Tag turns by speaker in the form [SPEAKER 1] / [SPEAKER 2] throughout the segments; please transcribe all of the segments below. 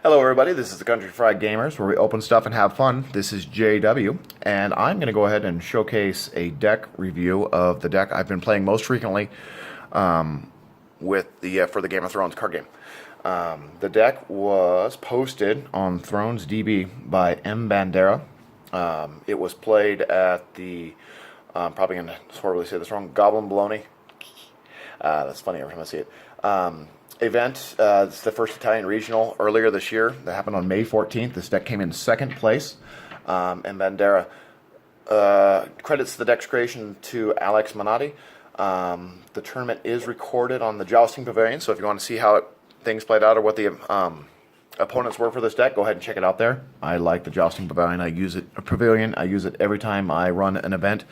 [SPEAKER 1] Hello everybody, this is the Country Fried Gamers, where we open stuff and have fun. This is JW, and I'm going to go ahead and showcase a deck review of the deck I've been playing most frequently with the for the Game of Thrones card game. The deck was posted on Thrones DB by M. Bandera. It was played at the, probably going to horribly say this wrong, Goblin Baloney. That's funny every time I see it. Event. It's the first Italian regional earlier this year. That happened on May 14th. This deck came in second place. And Bandera credits the deck's creation to Alex Minotti. The tournament is recorded on the Jousting Pavilion, so if you want to see how things played out or what the opponents were for this deck, go ahead and check it out there. I like the Jousting Pavilion. I use it every time I run an event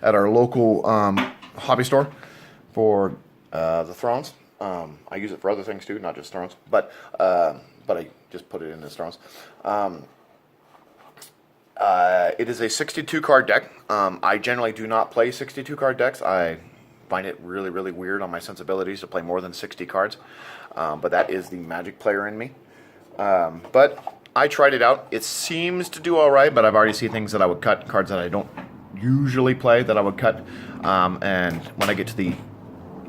[SPEAKER 1] at our local hobby store for the Thrones. I use it for other things too, not just Thrones, but I just put it in as Thrones. It is a 62 card deck. I generally do not play 62 card decks. I find it really, really weird on my sensibilities to play more than 60 cards, but that is the Magic player in me. But I tried it out. It seems to do all right, but I've already seen things that I would cut, cards that I don't usually play that I would cut, and when I get to the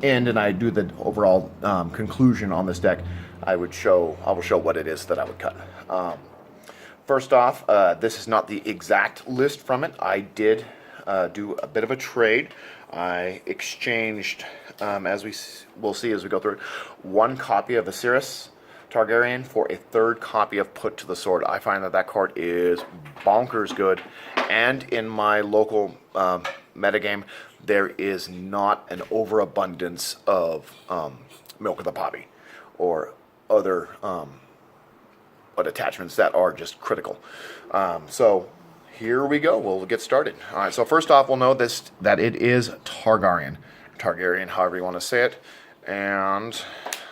[SPEAKER 1] end and I do the overall conclusion on this deck, I will show what it is that I would cut. First off, this is not the exact list from it. I did do a bit of a trade. I exchanged, as we'll see as we go through it, one copy of Viserys Targaryen for a third copy of Put to the Sword. I find that card is bonkers good, and in my local metagame, there is not an overabundance of Milk of the Poppy or other attachments that are just critical. So here we go. We'll get started. All right. So first off, we'll know that it is Targaryen, however you want to say it, and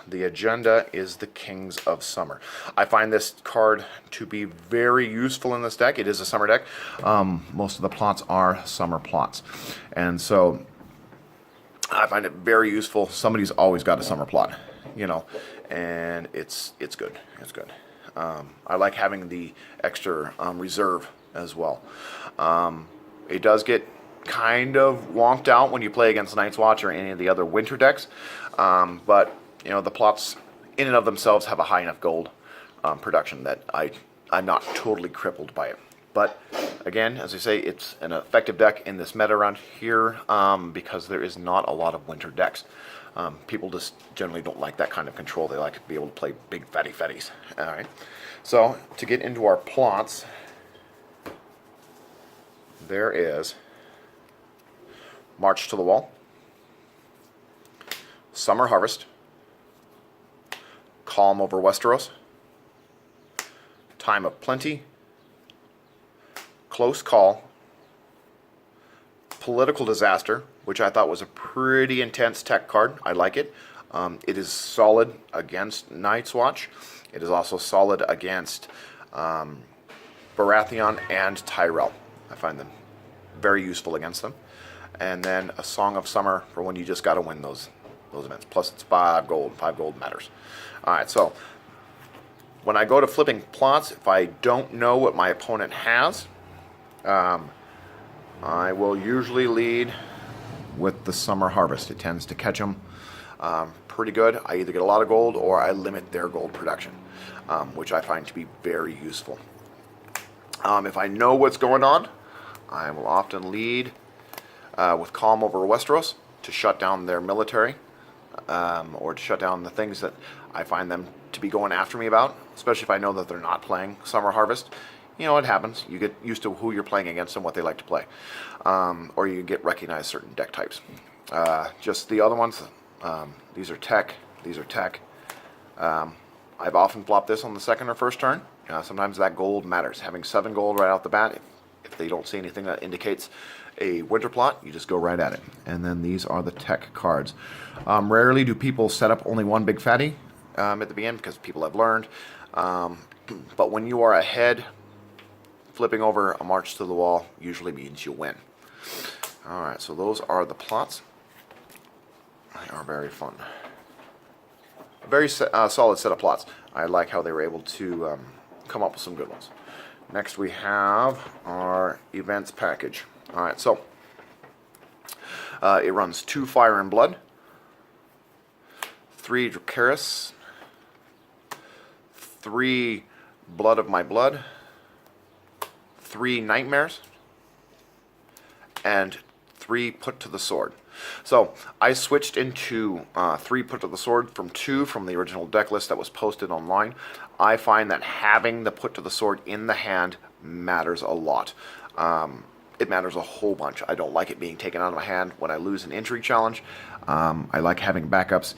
[SPEAKER 1] the agenda is the Kings of Summer. I find this card to be very useful in this deck. It is a summer deck. Most of the plots are summer plots. And so I find it very useful. Somebody's always got a summer plot, you know, and it's good. It's good. I like having the extra reserve as well. It does get kind of wonked out when you play against Night's Watch or any of the other winter decks, but you know, the plots in and of themselves have a high enough gold production that I'm not totally crippled by it. But again, as I say, it's an effective deck in this meta around here because there is not a lot of winter decks. People just generally don't like that kind of control. They like to be able to play big fatty fatties. All right. So to get into our plots, there is March to the Wall, Summer Harvest, Calm over Westeros, Time of Plenty, Close Call, Political Disaster, which I thought was a pretty intense tech card. I like it. It is solid against Night's Watch. It is also solid against Baratheon and Tyrell. I find them very useful against them. And then a Song of Summer for when you just got to win those events. Plus it's 5 gold. 5 gold matters. Alright, so when I go to flipping plots, if I don't know what my opponent has, I will usually lead with the Summer Harvest. It tends to catch them pretty good. I either get a lot of gold or I limit their gold production, which I find to be very useful. If I know what's going on, I will often lead with Calm over Westeros to shut down their military, or to shut down the things that I find them to be going after me about, especially if I know that they're not playing Summer Harvest. You know, it happens. You get used to who you're playing against and what they like to play. Or you get recognized certain deck types. Just the other ones, these are tech. These are tech. I've often flopped this on the second or first turn. Sometimes that gold matters. Having 7 gold right out the bat, if they don't see anything that indicates a winter plot, you just go right at it. And then these are the tech cards. Rarely do people set up only one big fatty at the beginning because people have learned. But when you are ahead, flipping over a March to the Wall usually means you win. Alright, so those are the plots. They are very fun. very solid set of plots. I like how they were able to come up with some good ones. Next we have our events package. Alright, so it runs 2 Fire and Blood, 3 Dracarys, 3 Blood of My Blood, 3 Nightmares, and 3 Put to the Sword. So I switched into 3 Put to the Sword from 2 from the original deck list that was posted online. I find that having the Put to the Sword in the hand matters a lot. It matters a whole bunch. I don't like it being taken out of my hand when I lose an injury challenge. I like having backups.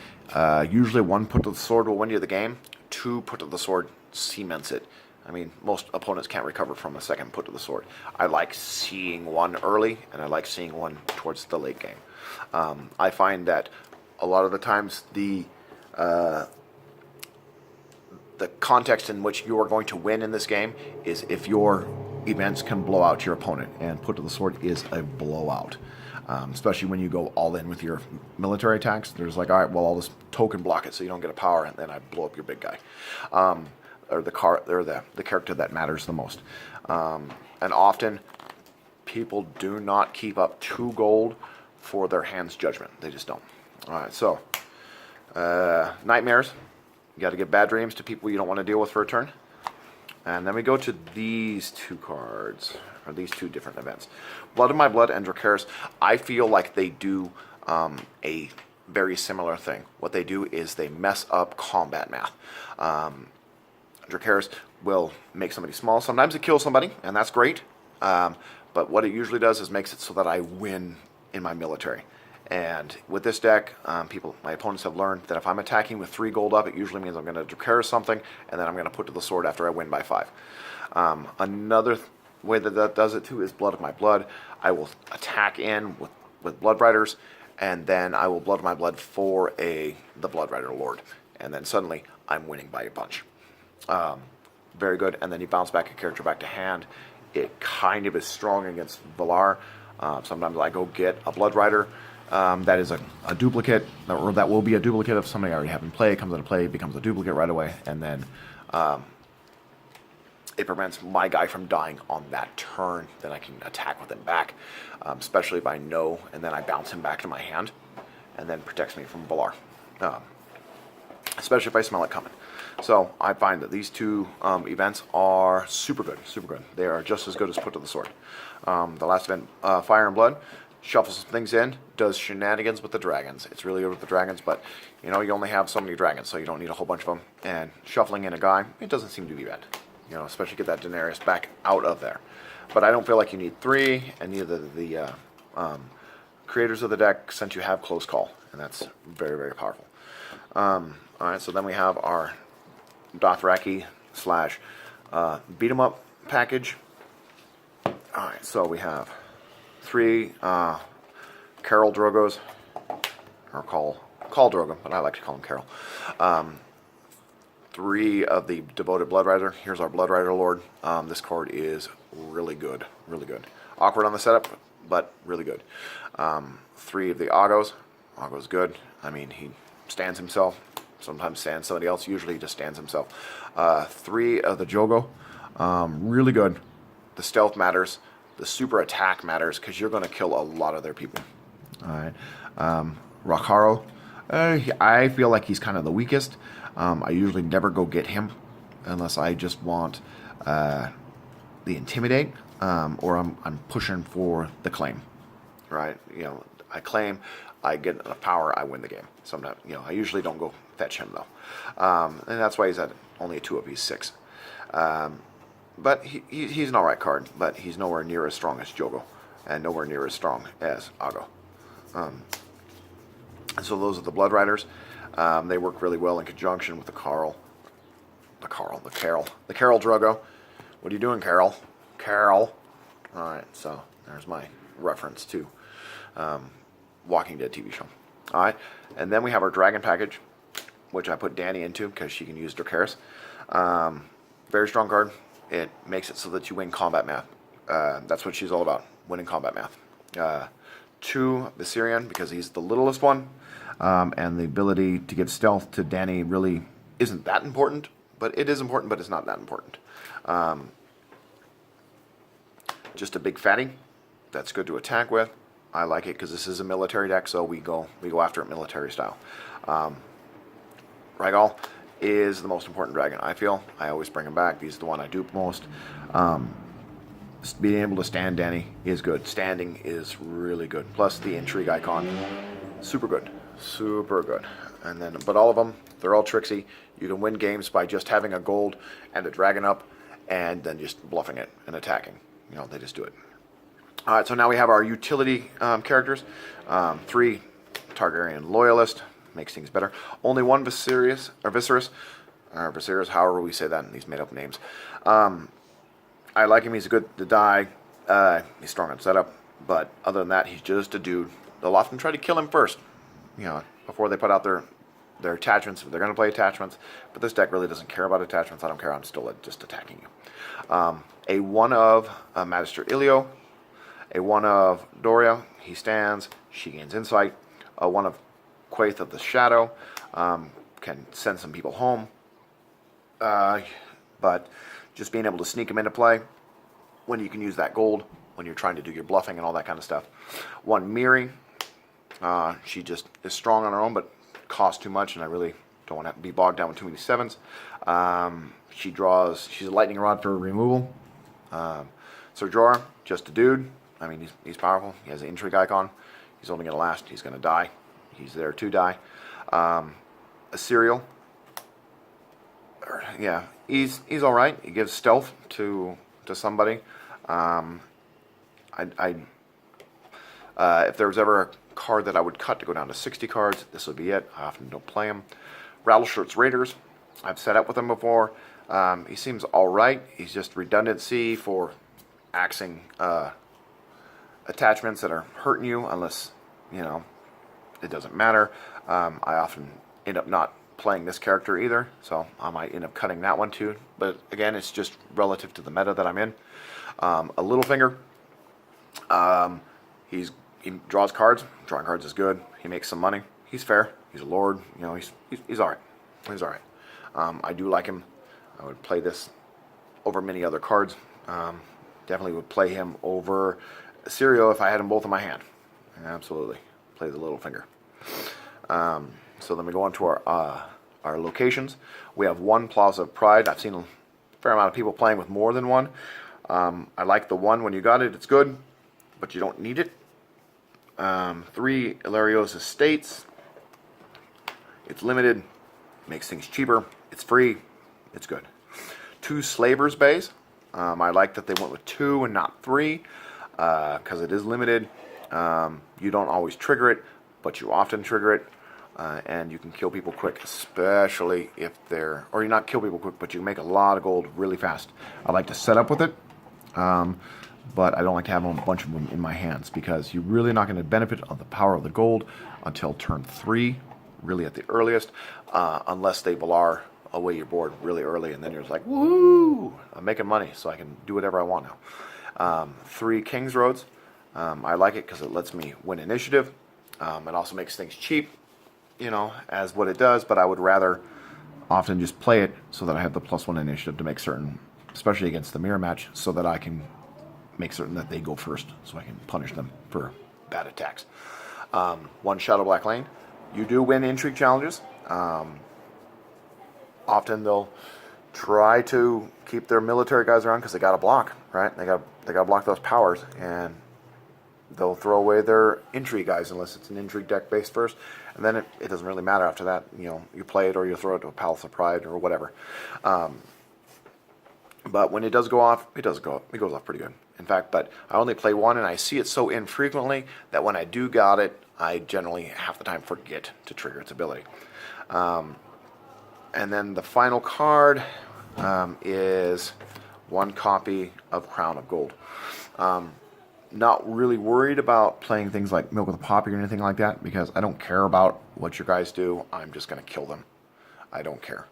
[SPEAKER 1] Usually 1 Put to the Sword will win you the game. 2 Put to the Sword cements it. I mean, most opponents can't recover from a second Put to the Sword. I like seeing 1 early, and I like seeing 1 towards the late game. I find that a lot of the times the context in which you are going to win in this game is if your events can blow out your opponent, and Put to the Sword is a blowout. Especially when you go all in with your military attacks. There's like, all right, well, I'll just token block it so you don't get a power, and then I blow up your big guy. Or the character that matters the most. And often, people do not keep up 2 gold for their hand's judgment. They just don't. Alright, so, Nightmares. You got to give bad dreams to people you don't want to deal with for a turn. And then we go to these 2 cards, or these 2 different events. Blood of My Blood and Dracarys, I feel like they do a very similar thing. What they do is they mess up combat math. Dracarys will make somebody small. Sometimes it kills somebody, and that's great. But what it usually does is makes it so that I win in my military. And with this deck, my opponents have learned that if I'm attacking with 3 gold up, it usually means I'm going to Dracarys something, and then I'm going to Put to the Sword after I win by 5. Another way that does it too is Blood of My Blood. I will attack in with Blood Riders, and then I will Blood of My Blood for the Blood Rider Lord. And then suddenly, I'm winning by a bunch. Very good. And then you bounce back a character back to hand. It kind of is strong against Valar. Sometimes I go get a Blood Rider that is a duplicate, or that will be a duplicate of somebody I already have in play. It comes into play, becomes a duplicate right away, and then it prevents my guy from dying on that turn. Then I can attack with him back, especially if I know, and then I bounce him back to my hand, and then protects me from Valar. Especially if I smell it coming. So I find that these 2 events are super good, super good. They are just as good as Put to the Sword. The last event, Fire and Blood, shuffles some things in, does shenanigans with the dragons. It's really good with the dragons, but you know, you only have so many dragons, so you don't need a whole bunch of them. And shuffling in a guy, it doesn't seem to be bad. You know, especially get that Daenerys back out of there. But I don't feel like you need 3, and neither the creators of the deck, since you have Close Call, and that's very, very powerful. Alright, so then we have our Dothraki / beat 'em up package. Alright, so we have 3 Carol Drogos, or Call Drogo, but I like to call him Carol. 3 of the Devoted Blood Rider. Here's our Blood Rider Lord. This card is really good, really good. Awkward on the setup, but really good. 3 of the Aggos. Aggo's good. I mean, he stands himself. Sometimes stands somebody else. Usually he just stands himself. 3 of the Jogo. Really good. The stealth matters. The super attack matters because you're going to kill a lot of their people. Alright. Rakaro. I feel like he's kind of the weakest. I usually never go get him unless I just want the Intimidate, or I'm pushing for the claim. Right? You know, I claim, I get enough power, I win the game. Sometimes, you know, I usually don't go fetch him though, and that's why he's at only a 2 of his 6. But he's an alright card, but he's nowhere near as strong as Jogo, and nowhere near as strong as Aggo. So those are the Blood Riders. They work really well in conjunction with the Carol Drogo. What are you doing, Carol? Carol. Alright, so there's my reference to Walking Dead TV show. Alright, and then we have our Dragon package, which I put Dany into because she can use Dracarys. Very strong card. It makes it so that you win combat math. That's what she's all about, winning combat math. 2, Viserion, because he's the littlest one. and the ability to give stealth to Dany really isn't that important, but it is important, but it's not that important. Just a big fatty. That's good to attack with. I like it because this is a military deck, so we go after it military style. Rhaegal is the most important dragon, I feel. I always bring him back. He's the one I dupe most. Being able to stand Dany is good. Standing is really good. Plus the intrigue icon, super good, super good. And then, but all of them, they're all tricksy. You can win games by just having a gold and a dragon up, and then just bluffing it and attacking. You know, they just do it. All right, so now we have our utility characters. 3 Targaryen loyalist, makes things better. Only 1 Viserys, however we say that in these made-up names. I like him. He's good to die. He's strong on setup, but other than that, he's just a dude. They'll often try to kill him first, you know, before they put out their attachments. They're going to play attachments, but this deck really doesn't care about attachments. I don't care. I'm still just attacking you. A 1 of Magister Ilio. A 1 of Doria. He stands. She gains insight. A 1 of Quaith of the Shadow. Can send some people home. But just being able to sneak them into play when you can use that gold, when you're trying to do your bluffing and all that kind of stuff. 1 Miri. She just is strong on her own, but costs too much, and I really don't want to be bogged down with too many 7s. She's a lightning rod for removal. Ser Jorah, just a dude. I mean, he's powerful. He has an intrigue icon. He's only going to last. He's going to die. He's there to die. A Serial. Yeah, he's all right. He gives stealth to somebody. If there was ever a card that I would cut to go down to 60 cards, this would be it. I often don't play him. Rattleshirt's Raiders. I've set up with him before. He seems all right. He's just redundancy for axing attachments that are hurting you, unless, you know, it doesn't matter. I often end up not playing this character either, so I might end up cutting that one too. But again, it's just relative to the meta that I'm in. A Littlefinger. He draws cards. Drawing cards is good. He makes some money. He's fair. He's a lord. You know, he's all right. He's all right. I do like him. I would play this over many other cards. Definitely would play him over Syrio if I had them both in my hand. Absolutely. Play the Littlefinger. So then we go on to our locations. We have 1 Plaza of Pride. I've seen a fair amount of people playing with more than 1. I like the 1 when you got it. It's good, but you don't need it. 3 Ilarios Estates. It's limited. Makes things cheaper. It's free. It's good. 2 Slavers Bays. I like that they went with 2 and not 3 because it is limited. You don't always trigger it, but you often trigger it. And you can kill people quick, especially if they're, or you not kill people quick, but you can make a lot of gold really fast. I like to set up with it, but I don't like to have a bunch of them in my hands because you're really not going to benefit of the power of the gold until turn 3, really at the earliest, unless they Valar away your board really early, and then you're just like, woo, I'm making money, so I can do whatever I want now. 3 King's Roads. I like it because it lets me win initiative. It also makes things cheap, you know, as what it does, but I would rather often just play it so that I have the +1 initiative to make certain, especially against the mirror match, so that I can make certain that they go first, so I can punish them for bad attacks. 1 Shadow Black Lane. You do win intrigue challenges. Often they'll try to keep their military guys around because they got to block, right? They got to block those powers, and they'll throw away their intrigue guys unless it's an intrigue deck based first, and then it doesn't really matter after that. You know, you play it or you throw it to a Palace of Pride or whatever. But when it does go off, it goes off pretty good. In fact, but I only play 1, and I see it so infrequently that when I do got it, I generally half the time forget to trigger its ability. And then the final card is 1 copy of Crown of Gold. Not really worried about playing things like Milk of the Poppy or anything like that because I don't care about what your guys do. I'm just going to kill them. I don't care.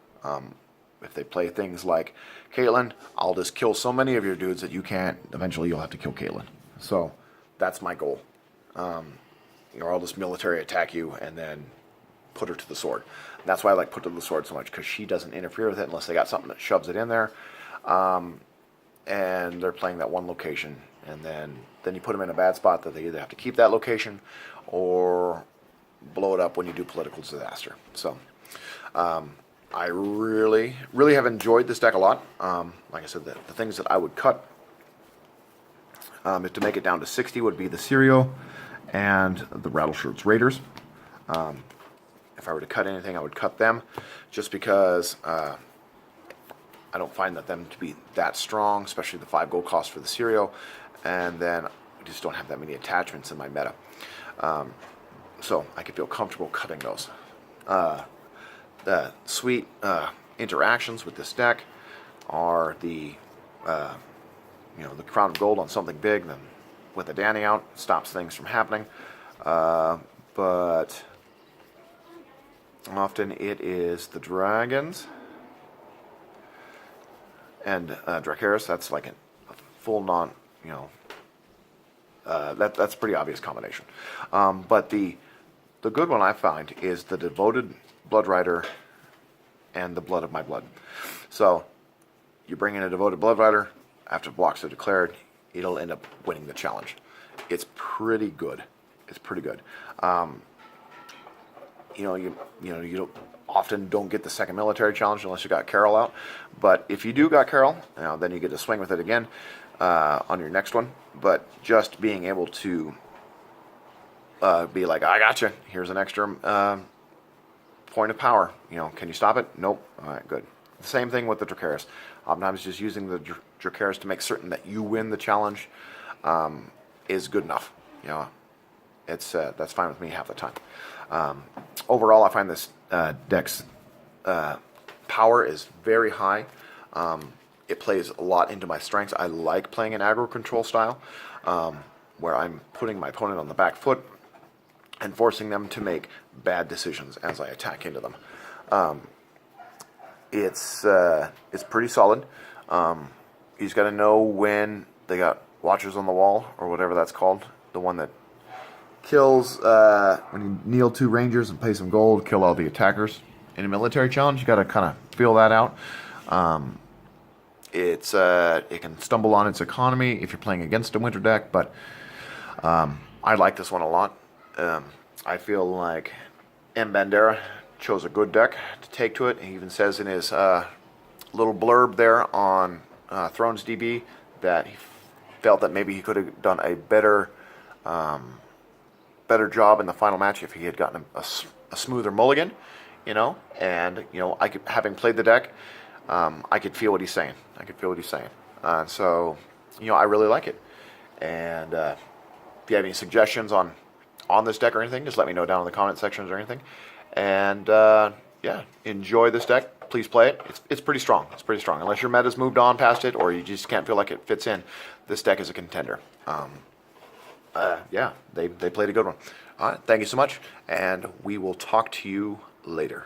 [SPEAKER 1] If they play things like Caitlyn, I'll just kill so many of your dudes that you can't. Eventually, you'll have to kill Caitlyn. So that's my goal. Or I'll just military attack you, and then put her to the sword. And that's why I like put her to the sword so much, because she doesn't interfere with it unless they got something that shoves it in there. And they're playing that one location, and then you put them in a bad spot that they either have to keep that location or blow it up when you do political disaster. So I really have enjoyed this deck a lot. Like I said, the things that I would cut, if to make it down to 60, would be the Cereal and the Rattleshirts Raiders. If I were to cut anything, I would cut them, just because I don't find them to be that strong, especially the 5 gold cost for the Cereal, and then I just don't have that many attachments in my meta. So I could feel comfortable cutting those. The sweet interactions with this deck are the the Crown of Gold on something big, then with a Danny out, stops things from happening. But often it is the dragons and Dracarys. That's like a full non, that's a pretty obvious combination. But the good one I find is the Devoted Blood Rider and the Blood of My Blood. So you bring in a Devoted Blood Rider, after blocks are declared, it'll end up winning the challenge. It's pretty good. It's pretty good. You often don't get the second military challenge unless you got Carol out. But if you do got Carol, then you get to swing with it again on your next one. But just being able to be like, I got you. Here's an extra point of power. Can you stop it? Nope. All right, good. The same thing with the Dracarys. Oftentimes, just using the Dracarys to make certain that you win the challenge is good enough. That's fine with me half the time. Overall, I find this deck's power is very high. It plays a lot into my strengths. I like playing an aggro control style, where I'm putting my opponent on the back foot and forcing them to make bad decisions as I attack into them. It's pretty solid. You just got to know when they got Watchers on the Wall, or whatever that's called. The one that kills, when you kneel 2 Rangers and pay some gold, kill all the attackers. In a military challenge, you got to kind of feel that out. It can stumble on its economy if you're playing against a winter deck, but I like this one a lot. I feel like M. Bandera chose a good deck to take to it. He even says in his little blurb there on Thrones DB that he felt that maybe he could have done a better job in the final match if he had gotten a smoother mulligan, and having played the deck, I could feel what he's saying. So I really like it. And if you have any suggestions on this deck or anything, just let me know down in the comment sections or anything. And enjoy this deck. Please play it. It's pretty strong. Unless your meta's moved on past it, or you just can't feel like it fits in, this deck is a contender. They played a good one. All right, thank you so much, and we will talk to you later.